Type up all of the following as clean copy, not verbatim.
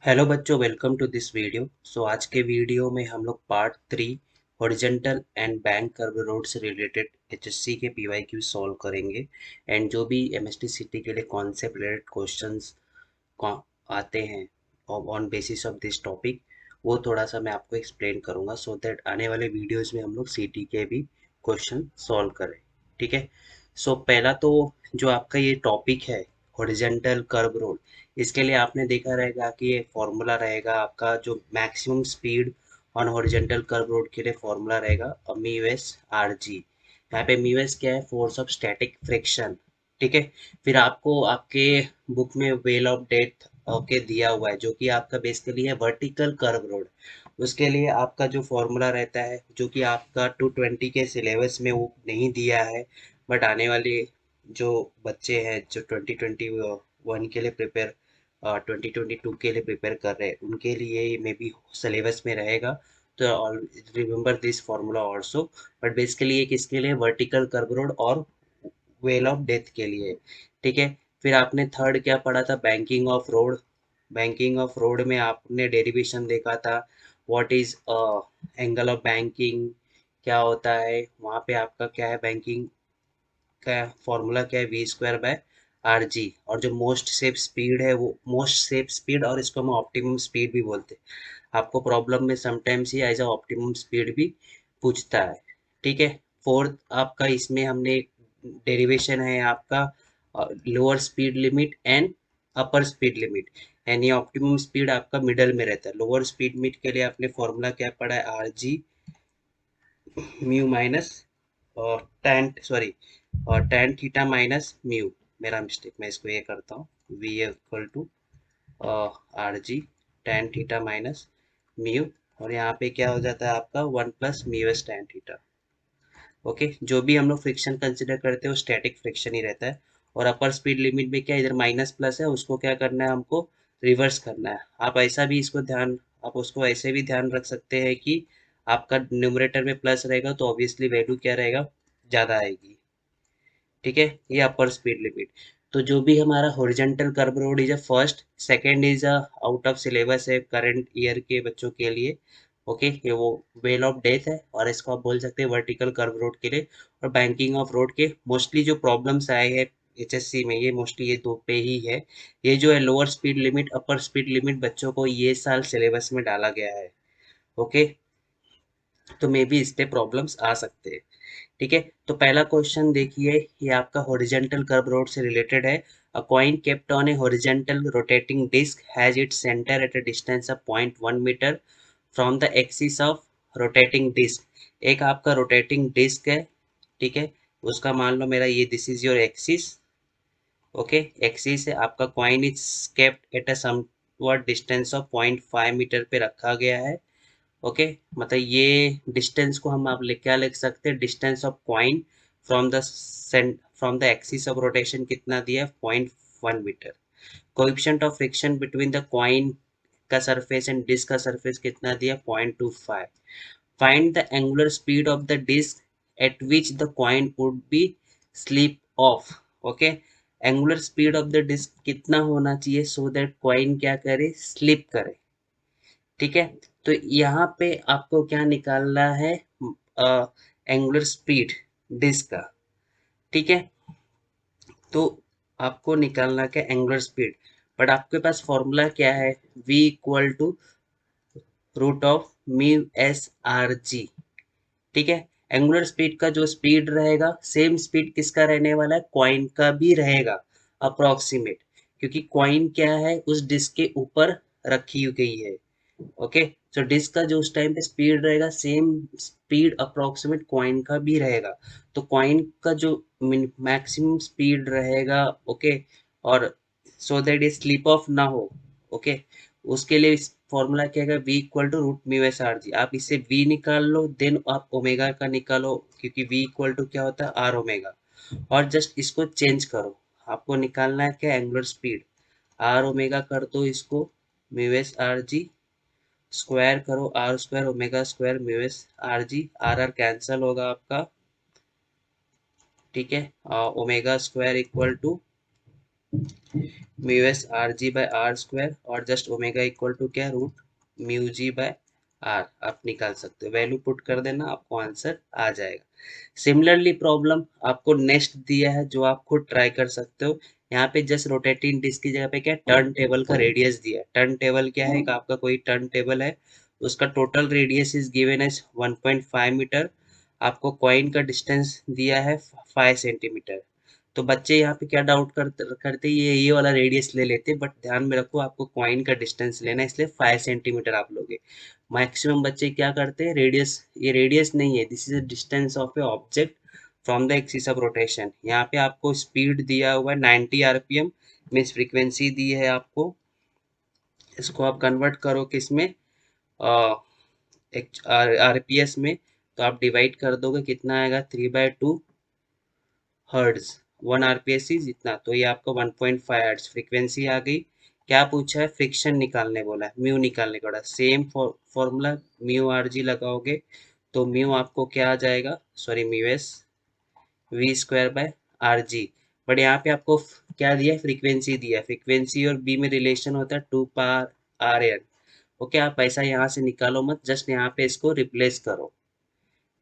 Hello बच्चों, welcome to this video. आज के वीडियो में हम लोग part 3 horizontal and bank curve road से रिलेटेड एचएससी के पीवाईक्यू सॉल्व करेंगे। एंड जो भी एमएसटी सिटी के लिए कॉन्सेप्ट रिलेटेड क्वेश्चंस आते हैं on basis of this topic, वो थोड़ा सा मैं आपको एक्सप्लेन करूंगा सो दैट आने वाले वीडियोस में हम लोग सिटी के भी क्वेश्चन सॉल्व करें। ठीक है। पहला तो जो आपका ये टॉपिक है हॉरिजॉन्टल कर्व रोड, इसके लिए आपने देखा रहेगा कि ये फॉर्मूला रहेगा आपका जो maximum speed on horizontal curve road के लिए फॉर्मूला रहेगा म्यू एस आर जी। यहाँ पे म्यू एस क्या है? Force of static friction. ठीक है। फिर आपको आपके बुक में वेल ऑफ डेथ ओके दिया हुआ है जो कि आपका बेसिकली है वर्टिकल कर्व रोड। उसके लिए आपका जो फॉर्मूला रहता है जो कि आपका 220 के सिलेबस में वो नहीं दिया है, बट आने वाले जो बच्चे हैं जो 2021 के लिए प्रिपेयर 2022 के लिए प्रिपेयर कर रहे हैं उनके लिए मे बी सिलेबस में रहेगा। तो remember this formula also. But basically ये किसके लिए? वर्टिकल कर्व रोड और वेल ऑफ डेथ के लिए। ठीक है। फिर आपने थर्ड क्या पढ़ा था? Banking of road. Banking of road में आपने डेरिवेशन देखा था। What is angle of banking, क्या होता है वहाँ पे आपका क्या है? बैंकिंग का फॉर्मूला क्या है? V square by are g. और जो मोस्ट सेफ स्पीड है वो मोस्ट सेफ स्पीड, और इसको हम ऑप्टिमम स्पीड भी बोलते हैं। आपको प्रॉब्लम में समटाइम्स ही एज अ ऑप्टिमम स्पीड भी पूछता है। ठीक है। फोर्थ आपका इसमें हमने डेरिवेशन है आपका lower speed limit and upper speed limit. यानी ऑप्टिमम स्पीड आपका मिडल में रहता है। लोअर स्पीड लिमिट के लिए आपने फॉर्मूला क्या पढ़ा है? आर जी म्यू माइनस और tan थीटा माइनस म्यू। मेरा मिस्टेक, मैं इसको ये करता हूँ v equal to r g tan theta minus mu. और यहाँ पे क्या हो जाता है आपका 1 plus mu s tan theta. Okay. जो भी हम लोग फ्रिक्शन कंसिडर करते हैं वो स्टैटिक फ्रिक्शन ही रहता है। और अपर स्पीड लिमिट में क्या इधर माइनस प्लस है, उसको क्या करना है हमको? रिवर्स करना है। आप ऐसा भी इसको ध्यान, आप उसको ऐसे भी ध्यान रख सकते हैं कि आपका न्यूमरेटर में प्लस रहेगा तो ऑब्वियसली वैल्यू क्या रहेगा? ज़्यादा आएगी। ठीक है। ये अपर स्पीड लिमिट। तो जो भी हमारा horizontal curve road is a first, second is a out of syllabus है करंट ईयर के बच्चों के लिए। ओके। ये वो वेल ऑफ डेथ है और इसको आप बोल सकते हैं वर्टिकल कर्व रोड के लिए। और बैंकिंग ऑफ रोड के मोस्टली जो प्रॉब्लम्स आए हैं एचएससी में, ये मोस्टली ये दो पे ही है। ये जो है lower speed limit upper speed limit बच्चों को ये साल सिलेबस में डाला गया है। ओके। तो मे बी इस पे प्रॉब्लम्स आ सकते हैं। ठीक है। तो पहला क्वेश्चन देखिए, ये आपका हॉरिजॉन्टल कर्व रोड से रिलेटेड है। A coin kept on a horizontal rotating disc has its centre at a distance of 0.1 metre from the axis of rotating disc. एक आपका रोटेटिंग डिस्क है। ठीक है। उसका मान लो मेरा ये this is your axis. Okay. Axis है आपका। Coin is kept at a somewhat distance of 0.5 metre पे रखा गया है। ओके। मतलब ये डिस्टेंस को हम आप क्या लिख सकते हैं? Distance of coin from the from the axis of rotation कितना दिया है? 0.1 metre. Coefficient of friction between the coin का सरफेस एंड डिस्क का सरफेस कितना दिया? 0.25। Find the angular speed of the disc at which the coin would be slip off. Okay. Angular speed of the disc कितना होना चाहिए so that coin क्या करे? Slip करे। ठीक है। तो यहाँ पे आपको क्या निकालना है? एंगुलर स्पीड डिस्क का। ठीक है। तो आपको निकालना क्या? Angular speed. बट आपके पास फॉर्मूला क्या है? v equal to root of mu S R g. ठीक है। एंगुलर स्पीड का जो स्पीड रहेगा सेम स्पीड किसका रहने वाला है? कॉइन का भी रहेगा अप्रोक्सीमेट। क्योंकि कॉइन क्या है? उस डिस्क के ऊपर रखी गई है। ओके। सो डिस्क का जो उस टाइम पे स्पीड रहेगा सेम स्पीड अप्रोक्सीमेट कॉइन का भी रहेगा। तो कॉइन का जो मैक्सिमम स्पीड रहेगा, ओके, और सो दैट ये स्लिप ऑफ ना हो। ओके। उसके लिए फॉर्मूला क्या है? v equal to root mu S R g. आप इससे v निकाल लो, देन आप ओमेगा का निकालो, क्योंकि v इक्वल टू क्या होता है? R omega. और जस्ट इसको चेंज करो। आपको निकालना है क्या? Angular speed. आर ओमेगा कर दो इसको mu S R G, square करो R square omega square mu S R G. R R cancel होगा आपका। ठीक है। Omega square equal to mu S R G by R square और just omega equal to क्या, root mu G by R आप निकाल सकते हो। वैल्यू पुट कर देना, आपको आंसर आ जाएगा। सिमिलरली प्रॉब्लम आपको नेक्स्ट दिया है जो आप खुद ट्राई कर सकते हो। यहाँ पे जस्ट रोटेटिंग डिस्क की जगह पे क्या टर्न टेबल का रेडियस दिया है। टर्न टेबल क्या है, आपका कोई टर्न टेबल है, उसका total radius is given as 1.5 metre. आपको कॉइन का डिस्टेंस दिया है 5 सेंटीमीटर। तो बच्चे यहाँ पे क्या डाउट करते ये वाला रेडियस ले लेते, बट ध्यान में रखो आपको कॉइन का डिस्टेंस लेना है, इसलिए 5 सेंटीमीटर आप लोगे। मैक्सिमम बच्चे क्या करते हैं, रेडियस, ये रेडियस नहीं है, this is the distance of A object from the axis of rotation. यहाँ पे आपको स्पीड दिया हुआ है 90 आरपीएम, मीन्स फ्रीक्वेंसी दी है आपको। इसको आप कन्वर्ट करो किस में, आरपीएस में, तो आप डिवाइड कर दोगे, कितना आएगा 3/2 हर्ट्ज। 1 आरपीएस इज इतना, तो ये आपका 1.5 हर्ट्ज फ्रीक्वेंसी आ गई। क्या पूछा है, फ्रिक्शन निकालने बोला है, म्यू निकालने का। Same formula, mu R G लगाओगे तो म्यू आपको क्या आ जाएगा, sorry mu S V square by R G. But यहाँ पे आपको क्या दिया है, फ्रीक्वेंसी दिया है। फ्रीक्वेंसी और बी में रिलेशन होता है 2 पावर आर एन। ओके, आप पैसा यहाँ से निकालो मत, जस्ट यहाँ पे इसको रिप्लेस करो।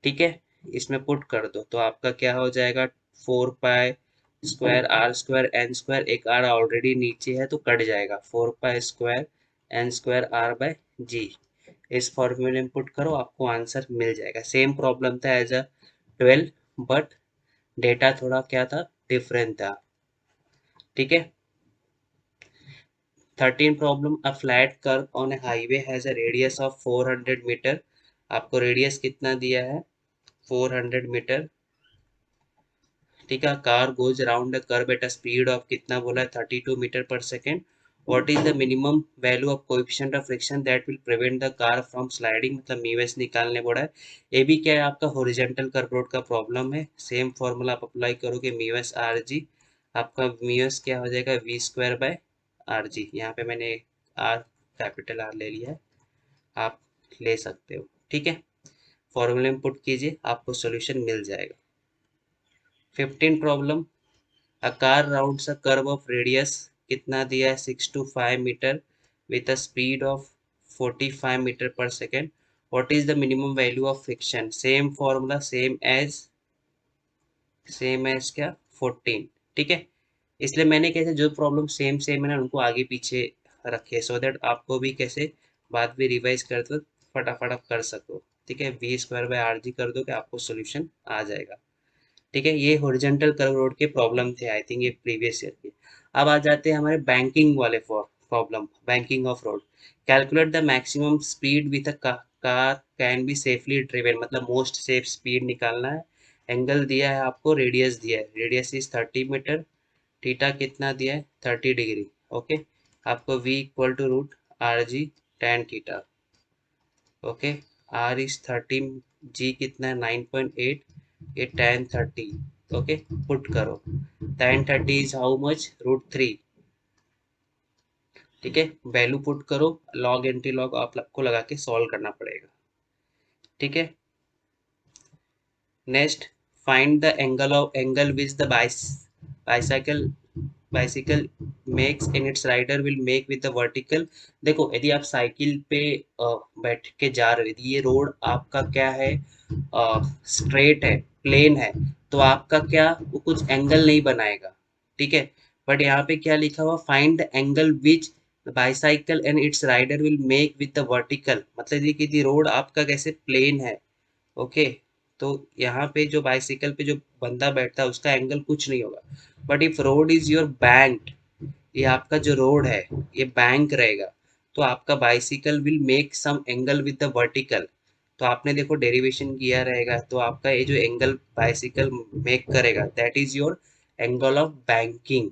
ठीक है, इसमें पुट कर दो तो आपका क्या हो जाएगा, 4 pi square R square N square, एक आर ऑलरेडी नीचे है तो कट जाएगा, 4 pi square N square R by G. इस फॉर्मूले में पुट करो, आपको आंसर मिल जाएगा। सेम प्रॉब्लम था एज अ 12, बट डेटा थोड़ा क्या था, डिफरेंट था। ठीक है। 13 problem, a flat curve on a highway has a radius of 400 metre. आपको रेडियस कितना दिया है, 400 मीटर। ठीक है, car goes around the curve at a speed of कितना बोला है, 32 metre per second. What is the minimum value of coefficient of friction that will prevent the car from sliding, मतलब म्यूएस निकालने बोला है। ये भी क्या है, आपका हॉरिजॉन्टल कर्व रोड का प्रॉब्लम है। सेम फॉर्मूला आप अप्लाई करोगे, म्यूएस आर जी, आपका म्यूएस क्या हो जाएगा, v square by are g. यहाँ पे मैंने आर, कैपिटल आर ले लिया है, आप ले सकते हो। ठीक है, फॉर्मूले में पुट कीजिए, आपको सोल्यूशन मिल जाएगा। 15 problem, A car rounds a curve of radius कितना दिया है, 6 to 5 metre with a speed of 45 metre per second. What is the minimum value of friction? Same formula, same as क्या, 14। ठीक है, इसलिए मैंने कैसे जो प्रॉब्लम सेम सेम है ना उनको आगे पीछे रखे, सो दैट आपको भी कैसे बाद में रिवाइज करते वक्त फटाफट आप कर सको। ठीक है, v square by are g कर दो कि आपको सोल्यूशन आ जाएगा। ठीक है, ये हॉरिजॉन्टल कर्व रोड के प्रॉब्लम थे, आई थिंक ये प्रीवियस ईयर के। अब आ जाते हैं हमारे बैंकिंग वाले problem, banking of road. Calculate the maximum speed with a car can be safely driven, मतलब मोस्ट सेफ स्पीड निकालना है। एंगल दिया है आपको, रेडियस दिया है, रेडियस इज 30 मीटर। थीटा कितना दिया है, 30 डिग्री। ओके, आपको v equal to root r g tan theta. Okay, r is 13, g कितना है 9.8, ये tan 30। ओके, पुट करो, tan 30 is how much, root 3। ठीक है, वैल्यू पुट करो, लॉग एंटी लॉग आपको लगा के सॉल्व करना पड़ेगा। ठीक है, next, find the angle which the bicycle bicycle makes in its rider will make with the vertical. देखो, यदि आप साइकिल पे बैठ के जा रहे हो, यदि ये रोड आपका क्या है, स्ट्रेट है, प्लेन है, तो आपका क्या, वो कुछ एंगल नहीं बनाएगा। ठीक है, बट यहाँ पे क्या लिखा हुआ, find the angle which bicycle and its rider will make with the vertical, मतलब यदि रोड आपका कैसे प्लेन है। ओके, तो यहाँ पे जो बाइसिकल पे जो बंदा बैठता है उसका एंगल कुछ नहीं होगा। But if road is your bank, ये आपका जो रोड है ये बैंक रहेगा, तो आपका bicycle will make some angle with the vertical. तो आपने देखो डेरिवेशन किया रहेगा, तो आपका ये जो एंगल बाइसिकल मेक करेगा that is your angle of banking.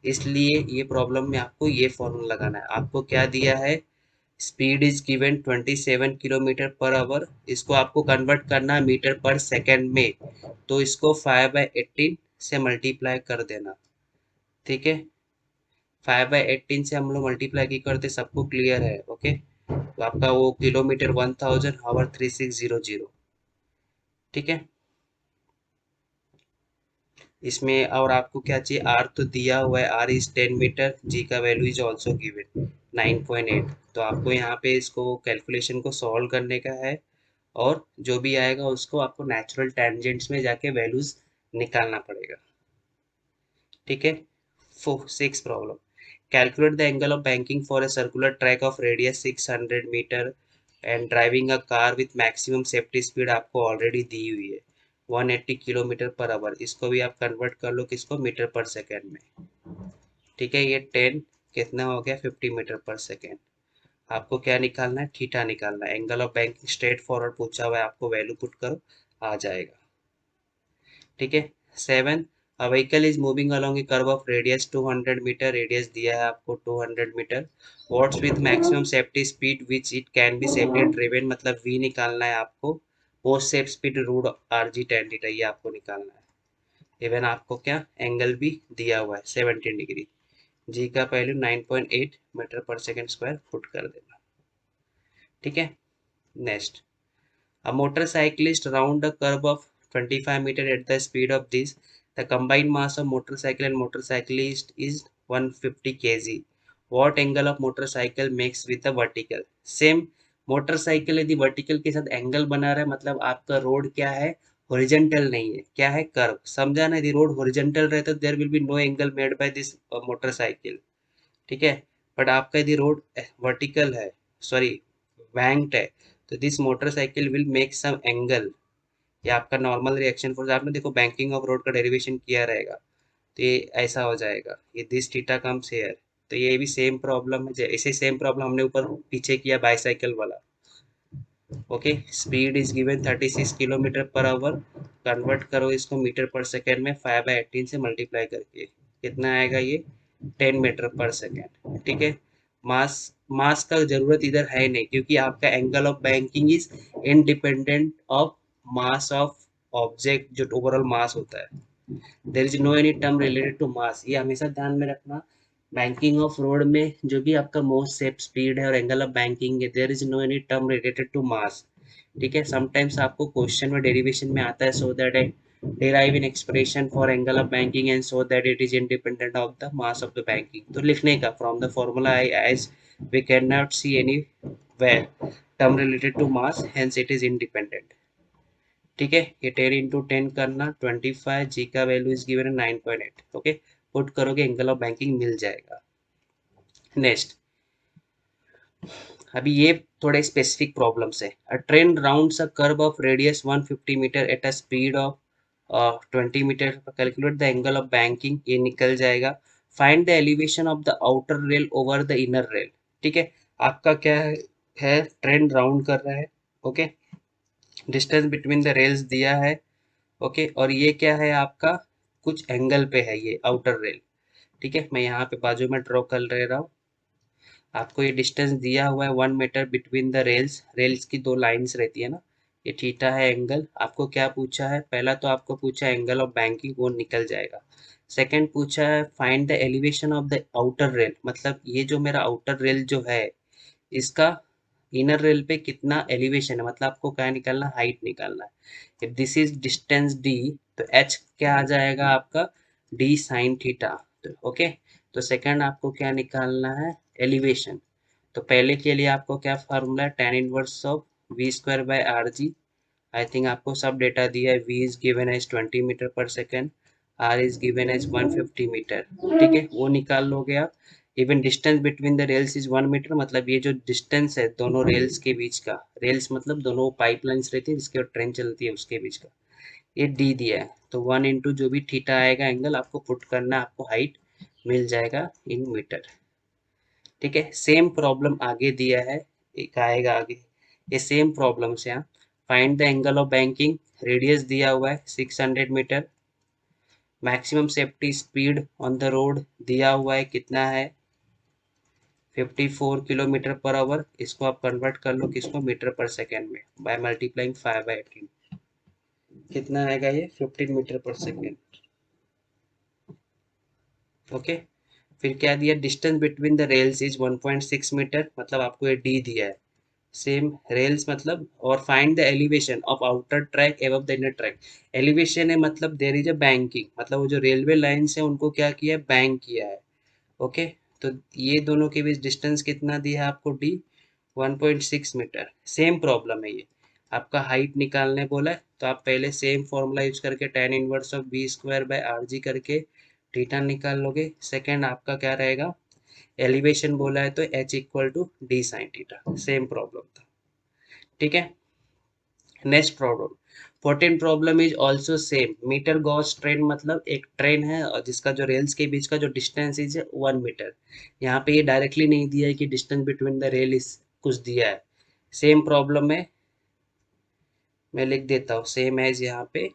इसलिए ये प्रॉब्लम में आपको ये फॉर्मूला लगाना है। आपको क्या दिया है, speed is given 27 kilometre per hour, इसको आपको कन्वर्ट करना है मीटर पर सेकेंड में, तो इसको 5/18 से मल्टीप्लाई कर देना। ठीक है, 5/18 से हम लोग मल्टीप्लाई की करते, सबको क्लियर है। ओके, तो आपका वो किलोमीटर 1000 हावर 3600। ठीक है, इसमें और आपको क्या चाहिए, आर तो दिया हुआ है, आर इज 10 मीटर, जी का वैल्यू इज ऑल्सो गिवन 9.8। तो आपको यहाँ पे इसको कैलकुलेशन को सॉल्व करने का है, और जो भी आएगा उसको आपको नेचुरल टेंजेंट्स में जाके वैल्यूज निकालना पड़ेगा। ठीक है। 6 problem, calculate the angle of banking for a circular track of radius 600 metre and driving a car with maximum safety speed आपको ऑलरेडी दी हुई है 180 किलोमीटर पर आवर। इसको भी आप कन्वर्ट कर लो किसको, मीटर पर सेकेंड में। ठीक है, ये 10 कितना हो गया, 50 मीटर पर सेकेंड। आपको क्या निकालना है, थीटा निकालना है। Angle of banking straight forward पूछा हुआ है, आपको वैल्यू पुट करो, आ जाएगा। ठीक है। 7, a vehicle is moving along a curve of radius 200 metre, radius दिया है आपको 200 metre, what's with maximum safety speed which it can be safely driven, मतलब वी निकालना है आपको। Post safe speed root r g tan theta, ये आपको निकालना है। इवन आपको क्या एंगल भी दिया हुआ है 17 डिग्री, जी का value 9.8 metre per second square put कर देना। ठीक है। Next, a motorcyclist round a curve of 25 meter at the speed of this. The combined mass of motorcycle and motorcyclist is 150 kg. What angle of motorcycle makes with the vertical? Same, motorcycle यदि vertical के साथ angle बना रहा है, मतलब आपका road क्या है, हॉरिजेंटल नहीं है, क्या है, कर्व। समझा ना, यदि रोड हॉरिजेंटल रहता तो there will be no angle made by this motorcycle. ठीक है। बट आपका यदि रोड वर्टिकल है, सॉरी बैंक्ड है, तो this motorcycle will make some angle. ये आपका नॉर्मल रिएक्शन फोर्स, आपने देखो बैंकिंग ऑफ रोड का डेरिवेशन किया रहेगा, तो ये ऐसा हो जाएगा, ये दिस थीटा कम्स हियर। तो ये भी सेम प्रॉब्लम है, ऐसे सेम प्रॉब्लम हमने ऊपर पीछे किया बाईसाइकिल वाला। Okay, speed is given 36 kilometre per hour, convert करो इसको मीटर पर सेकेंड में, 5/18 से मल्टीप्लाई करके कितना आएगा ये, 10 मीटर पर सेकेंड। ठीक है। मास, मास का जरूरत इधर है नहीं, क्योंकि आपका angle of banking is independent of mass of object, जो ओवरऑल मास होता है। There is no any term related to mass, ये हमेशा ध्यान में रखना। बैंकिंग ऑफ रोड में जो भी आपका मोस्ट सेफ स्पीड है और एंगल ऑफ बैंकिंग है, there is no any term related to mass. ठीक है। समटाइम्स आपको क्वेश्चन में डेरिवेशन में आता है, so that I derive an expression for angle of banking and so that it is independent of the mass of the banking। तो लिखने का from the formula as we cannot see any where term related to mass, hence it is independent। ठीक है। ये 10 into 10 करना 25, जी का value is given 9.8। Okay, put करोगे angle of banking मिल जाएगा। नेक्स्ट, अभी ये थोड़े स्पेसिफिक प्रॉब्लम्स है। अ train rounds a curve of radius 150 metre eight a speed of 20 metre, calculate the angle of banking, ये निकल जाएगा। Find the elevation of the outer rail over the inner rail. ठीक है। आपका क्या है, ट्रेन राउंड कर रहा है। Okay, distance between the rails दिया है। ओके, और ये क्या है आपका, कुछ एंगल पे है ये आउटर रेल। ठीक है, मैं यहाँ पे बाजू में ड्रॉ कर ले रहा हूँ। आपको ये डिस्टेंस दिया हुआ है 1 metre between the rails, rails की दो लाइंस रहती है ना, ये थीटा है एंगल। आपको क्या पूछा है, पहला तो आपको पूछा है एंगल ऑफ बैंकिंग, वो निकल जाएगा। सेकंड पूछा है find the elevation of the outer rail, मतलब ये जो मेरा आउटर रेल जो है, इसका इनर रेल पे कितना एलिवेशन है, मतलब आपको क्या निकालना, हाइट निकालना है। If this is distance D, तो एच क्या आ जाएगा आपका, डी साइन थीटा। तो ओके, तो सेकंड आपको क्या निकालना है, एलिवेशन। तो पहले के लिए आपको क्या फार्मूला है, tan inverse of we square by are G. I think आपको सब डेटा दिया है। v is given as 20 metre per second, r is given as 150 metre. ठीक है, वो निकाल लोगे आप। Even distance between the rails is 1 metre, मतलब ये जो डिस्टेंस है दोनों रेल्स के बीच का, रेल्स मतलब दोनों पाइपलाइंस रहती है जिसके ट्रेन चलती है उसके बीच का, ये डी दिया है। तो 1 इंटू जो भी थीटा आएगा एंगल आपको पुट करना है, आपको हाइट मिल जाएगा इन मीटर। ठीक है। सेम प्रॉब्लम आगे दिया है, एक आएगा आगे, ये सेम प्रॉब्लम से। यहाँ find the angle of banking, radius दिया हुआ है 600 metre, maximum safety speed on the road दिया हुआ है कितना है, 54 किलोमीटर पर आवर। इसको आप कन्वर्ट कर लो किसको, मीटर पर सेकेंड में, बाय मल्टीप्लाइंग 5/18, कितना आएगा ये, 15 मीटर पर सेकेंड। ओके, फिर क्या दिया, distance between the rails is 1.6 metre, मतलब आपको ये डी दिया है। सेम रेल्स मतलब, और find the elevation of outer track above the inner track. Elevation है मतलब देयर इज अ बैंकिंग, मतलब वो जो रेलवे लाइन्स है उनको क्या किया है, बैंक किया है। ओके, तो ये दोनों के बीच डिस्टेंस कितना दिया है आपको, डी 1.6 मीटर। सेम प्रॉब्लम है ये, आपका हाइट निकालने बोला है, तो आप पहले सेम फॉर्मूला यूज करके tan inverse of v square by are g करके थीटा निकाल लोगे। सेकंड आपका क्या रहेगा, एलिवेशन बोला है तो h equal to d sine theta. Same problem था, ठीक है। Next problem 14 problem is also same. Metre gauge train मतलब एक ट्रेन है और जिसका जो रेल्स के बीच का जो डिस्टेंस इज 1 मीटर। यहाँ पे ये डायरेक्टली नहीं दिया है कि distance between the rail is कुछ दिया है। सेम प्रॉब्लम में मैं लिख देता हूँ सेम एज, यहाँ पे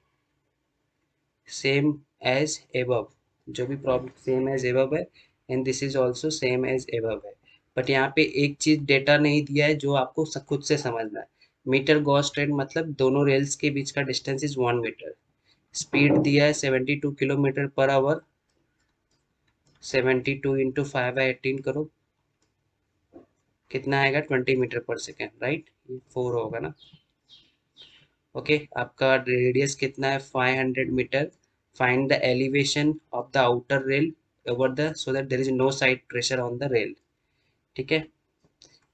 सेम एज एबव, जो भी प्रॉब्लम सेम एज एबव है, and this is also same as above है। बट यहाँ पे एक चीज डेटा नहीं दिया है जो आपको खुद से समझना है। मीटर गॉस ट्रेन मतलब दोनों रेल्स के बीच का डिस्टेंस इज 1 मीटर। स्पीड दिया है 72 किलोमीटर पर आवर। 72 इंटू 5/18 करो, कितना आएगा, 20 मीटर पर सेकेंड, राइट। ये 4 होगा ना। ओके, आपका रेडियस कितना है, 500 metre. Find the elevation of the outer rail over the so that there is no side pressure on the rail. ठीक है,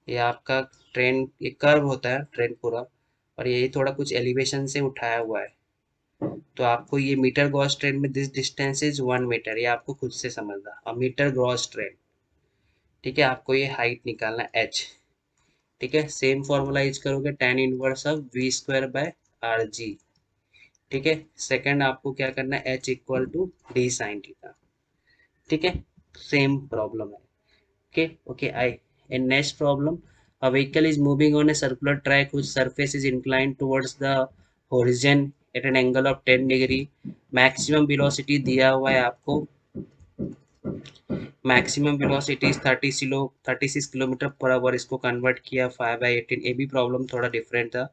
ये आपका ट्रेन, ये कर्व होता है ट्रेन पूरा, और यही थोड़ा कुछ एलिवेशन से उठाया हुआ है। तो आपको ये मीटर गॉस ट्रेन में दिस डिस्टेंस इज 1 मीटर, ये आपको खुद से समझना। और मीटर गॉस ट्रेन, ठीक है, आपको ये हाइट निकालना एच। ठीक है, सेम फॉर्मूला यूज करोगे tan inverse of we square by are g. ठीक है, सेकंड आपको क्या करना है, h equal to d sine theta. ठीक है, सेम प्रॉब्लम है। Okay okay, I in next problem, a vehicle is moving on a circular track whose surface is inclined towards the horizon at an angle of 10 degree. Maximum velocity दिया हुआ है आपको, maximum velocity 36 kilometre per hour, इसको convert किया 5/18। ये भी problem थोड़ा different था।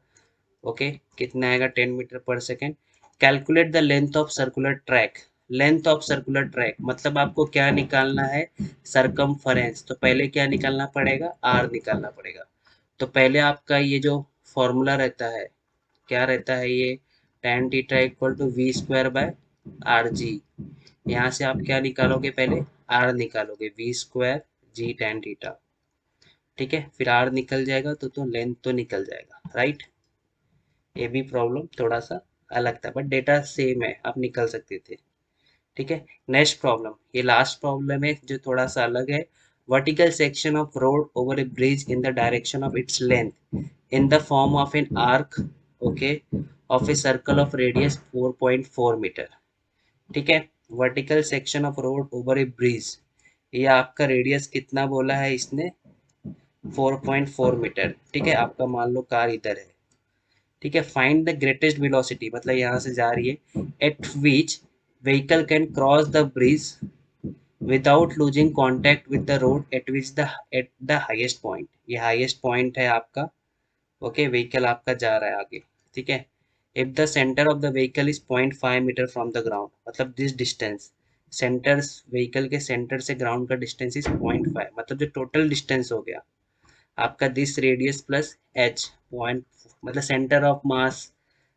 ओके, कितना आएगा, 10 metre per second. Calculate the length of circular track. Length of circular track मतलब आपको क्या निकालना है, सरकमफरेंस। तो पहले क्या निकालना पड़ेगा, आर निकालना पड़ेगा। तो पहले आपका ये जो फॉर्मूला रहता है, क्या रहता है ये, tan theta equal to v square by are g. यहाँ से आप क्या निकालोगे, पहले आर निकालोगे, v square g tan theta. ठीक है, फिर आर निकल जाएगा तो लेंथ तो निकल जाएगा, राइट। ये भी प्रॉब्लम थोड़ा सा अलग था बट डेटा सेम है, आप निकल सकते थे। ठीक है, नेक्स्ट प्रॉब्लम, ये लास्ट प्रॉब्लम है जो थोड़ा सा अलग है। Vertical section of road over a bridge in the direction of its length in the form of an arc, okay, of a circle of radius 4.4 metre. ठीक है, vertical section of road over a bridge, ये आपका radius कितना बोला है इसने, 4.4 metre. ठीक है, आपका मान लो कार इधर है। ठीक है, फाइंड द ग्रेटेस्ट वेलोसिटी, मतलब यहाँ से जा रही है, eight which vehicle can cross the bridge without losing contact with the road eight which the at the highest point. ये हाईएस्ट पॉइंट है आपका। ओके, व्हीकल आपका जा रहा है आगे। ठीक है, if the centre of the vehicle is 0.5 metre from the ground, मतलब दिस डिस्टेंस, सेंटर, व्हीकल के सेंटर से ग्राउंड का डिस्टेंस इज 0.5, मतलब जो टोटल डिस्टेंस हो गया आपका, this radius plus h point, मतलब सेंटर ऑफ मास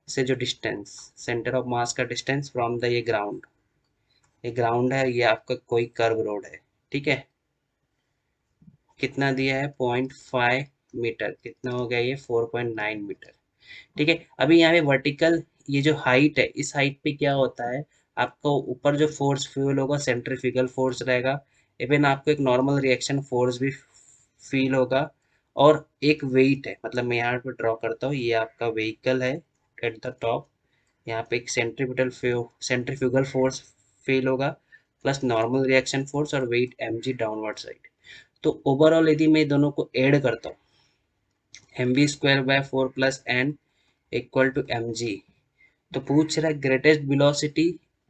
से जो डिस्टेंस, सेंटर ऑफ मास का डिस्टेंस फ्रॉम द, ये ग्राउंड, ये ग्राउंड है, ये आपका कोई कर्व रोड है। ठीक है, कितना दिया है, 0.5 मीटर, कितना हो गया ये, 4.9 मीटर। ठीक है, अभी यहाँ पे वर्टिकल, ये जो हाइट है, इस हाइट पे क्या होता है, आपको ऊपर जो फोर्स फ्यूल होगा सेंट्रीफ्यूगल फोर्स रहेगा। इवन आपको एक नॉर्मल रिएक्शन फोर्स भी फील होगा। और एक वेट है, मतलब मैं यहाँ पे ड्रॉ करता हूँ, ये आपका व्हीकल है एट द टॉप, यहाँ पे एक सेंट्रीफ्यूगल फोर्स फील होगा, प्लस नॉर्मल रिएक्शन फोर्स और वेट mg डाउनवर्ड साइड। तो ओवरऑल यदि मैं दोनों को ऐड करता हूँ, mv² by 4 plus n equal to mg। तो पूछ रहा है greatest velocity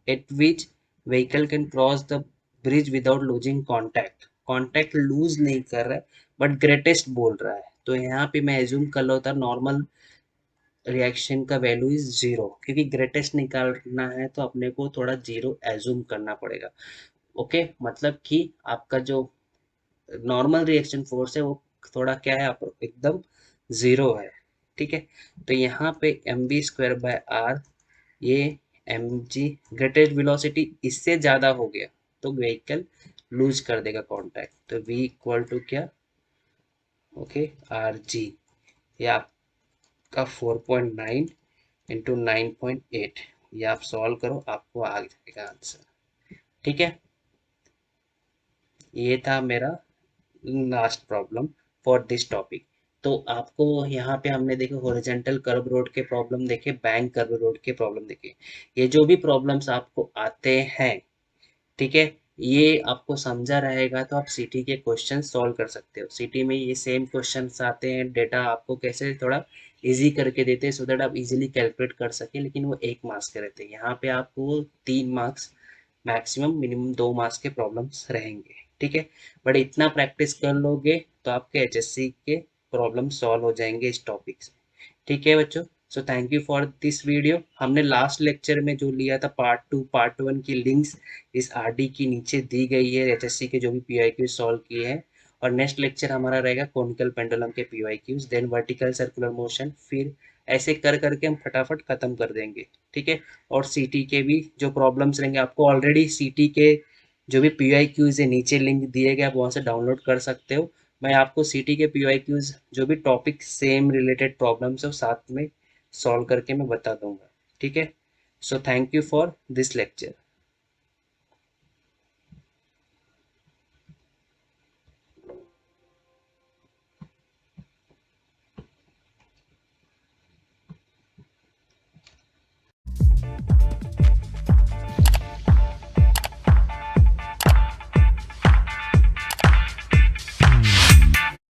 at which vehicle can cross the bridge without losing contact. Contact lose नहीं कर रहा है बट ग्रेटेस्ट बोल रहा है, तो यहाँ पे मैं एज्यूम कर लेता नॉर्मल रिएक्शन का वैल्यू इज जीरो, क्योंकि ग्रेटेस्ट निकालना है तो अपने को थोड़ा जीरो एज्यूम करना पड़ेगा। ओके, मतलब कि आपका जो नॉर्मल रिएक्शन फोर्स है वो थोड़ा क्या है, आप एकदम ज़ीरो है। ठीक है, तो यहाँ पे m v square by r, ये एम जी ग्रेटेस्ट वेलोसिटी इससे ज़्यादा हो गया तो व्हीकल लूज कर देगा कॉन्टैक्ट। तो वी इक्वल टू क्या, ओके, आर जी, ये आपका 4.9 इंटू 9.8, ये आप सॉल्व करो आपको आ जाएगा आंसर। ठीक है, ये था मेरा last problem for this topic. तो आपको यहाँ पे हमने देखे हॉरिजॉन्टल कर्व रोड के प्रॉब्लम देखे, बैंक कर्व रोड के प्रॉब्लम देखे। ये जो भी प्रॉब्लम्स आपको आते हैं, ठीक है, ये आपको समझा रहेगा तो आप सीटी के क्वेश्चन सॉल्व कर सकते हो। सीटी में ये सेम क्वेश्चंस आते हैं, डेटा आपको कैसे थोड़ा इजी करके देते हैं सो दैट आप इजीली कैलकुलेट कर सके, लेकिन वो 1 मार्क्स के रहते हैं। यहाँ पे आपको 3 मार्क्स मैक्सिमम, मिनिमम 2 मार्क्स के प्रॉब्लम्स रहेंगे। ठीक है, बट इतना प्रैक्टिस कर लोगे तो आपके एचएससी के प्रॉब्लम सॉल्व हो जाएंगे इस टॉपिक से। ठीक है बच्चों, so thank you for this video. हमने लास्ट लेक्चर में जो लिया था पार्ट 1 की लिंक्स इस आरडी की नीचे दी गई है, एचएससी के जो भी पीवाईक्यू सॉल्व किए हैं। और नेक्स्ट लेक्चर हमारा रहेगा कॉनिकल पेंडुलम के PYQs, then vertical circular motion, फिर ऐसे कर करके हम फटाफट खत्म कर देंगे। ठीक है, और सीटी के भी जो प्रॉब्लम्स रहेंगे, आपको ऑलरेडी सीटी के जो भी पीवाईक्यूज है नीचे लिंक दिए गए, आप वहाँ से डाउनलोड कर सकते हो। मैं आपको सीटी के पीवाईक्यूज जो भी टॉपिक सेम रिलेटेड प्रॉब्लम्स है वो साथ में सॉल्व करके मैं बता दूंगा। ठीक है, so thank you for this lecture.